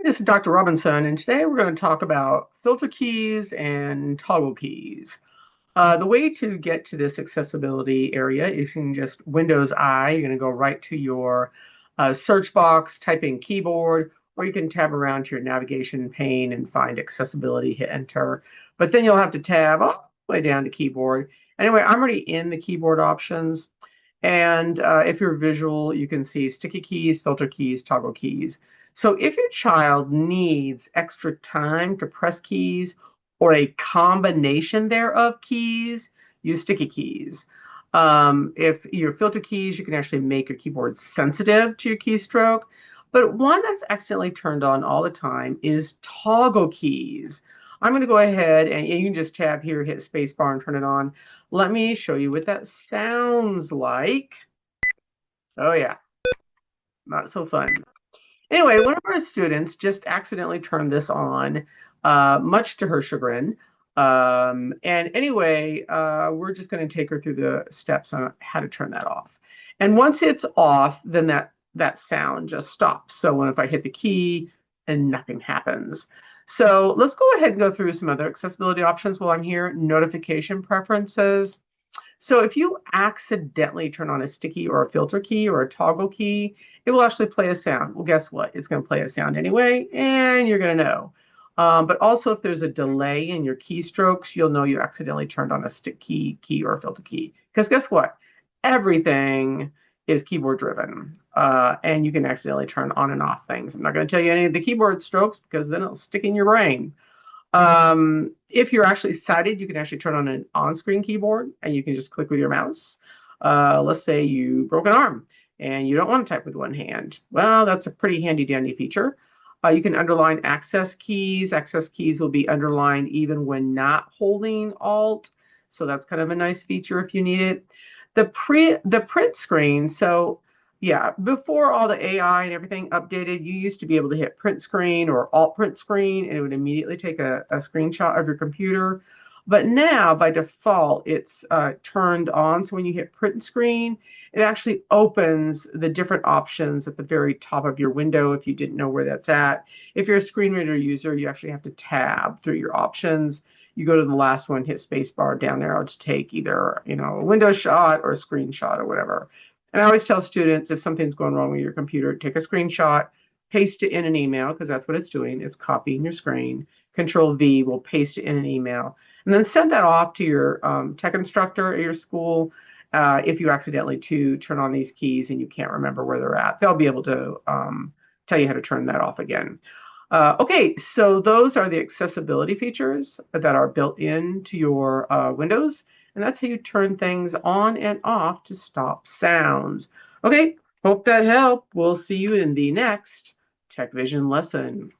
This is Dr. Robinson, and today we're going to talk about filter keys and toggle keys. The way to get to this accessibility area is you can just Windows I. You're going to go right to your search box, type in keyboard, or you can tab around to your navigation pane and find accessibility, hit enter. But then you'll have to tab all the way down to keyboard. Anyway, I'm already in the keyboard options. And if you're visual, you can see sticky keys, filter keys, toggle keys. So if your child needs extra time to press keys or a combination thereof keys, use sticky keys. If your filter keys, you can actually make your keyboard sensitive to your keystroke. But one that's accidentally turned on all the time is toggle keys. I'm going to go ahead and you can just tab here, hit spacebar and turn it on. Let me show you what that sounds like. Oh yeah, not so fun. Anyway, one of our students just accidentally turned this on, much to her chagrin. And anyway, we're just going to take her through the steps on how to turn that off. And once it's off, then that sound just stops. So if I hit the key and nothing happens. So let's go ahead and go through some other accessibility options while I'm here. Notification preferences. So if you accidentally turn on a sticky or a filter key or a toggle key, it will actually play a sound. Well, guess what? It's going to play a sound anyway, and you're going to know. But also, if there's a delay in your keystrokes, you'll know you accidentally turned on a sticky key or a filter key. Because guess what? Everything is keyboard driven, and you can accidentally turn on and off things. I'm not going to tell you any of the keyboard strokes because then it'll stick in your brain. If you're actually sighted, you can actually turn on an on-screen keyboard and you can just click with your mouse. Let's say you broke an arm and you don't want to type with one hand. Well, that's a pretty handy dandy feature. You can underline access keys. Access keys will be underlined even when not holding Alt. So that's kind of a nice feature if you need it. The print screen. So yeah, before all the AI and everything updated, you used to be able to hit print screen or alt print screen, and it would immediately take a screenshot of your computer. But now, by default, it's turned on. So when you hit print screen, it actually opens the different options at the very top of your window if you didn't know where that's at. If you're a screen reader user, you actually have to tab through your options. You go to the last one, hit spacebar down arrow to take either a window shot or a screenshot or whatever. And I always tell students if something's going wrong with your computer, take a screenshot, paste it in an email, because that's what it's doing. It's copying your screen. Control V will paste it in an email. And then send that off to your tech instructor at your school. If you accidentally turn on these keys and you can't remember where they're at, they'll be able to tell you how to turn that off again. Okay, so those are the accessibility features that are built into your Windows. And that's how you turn things on and off to stop sounds. Okay, hope that helped. We'll see you in the next TechVision lesson.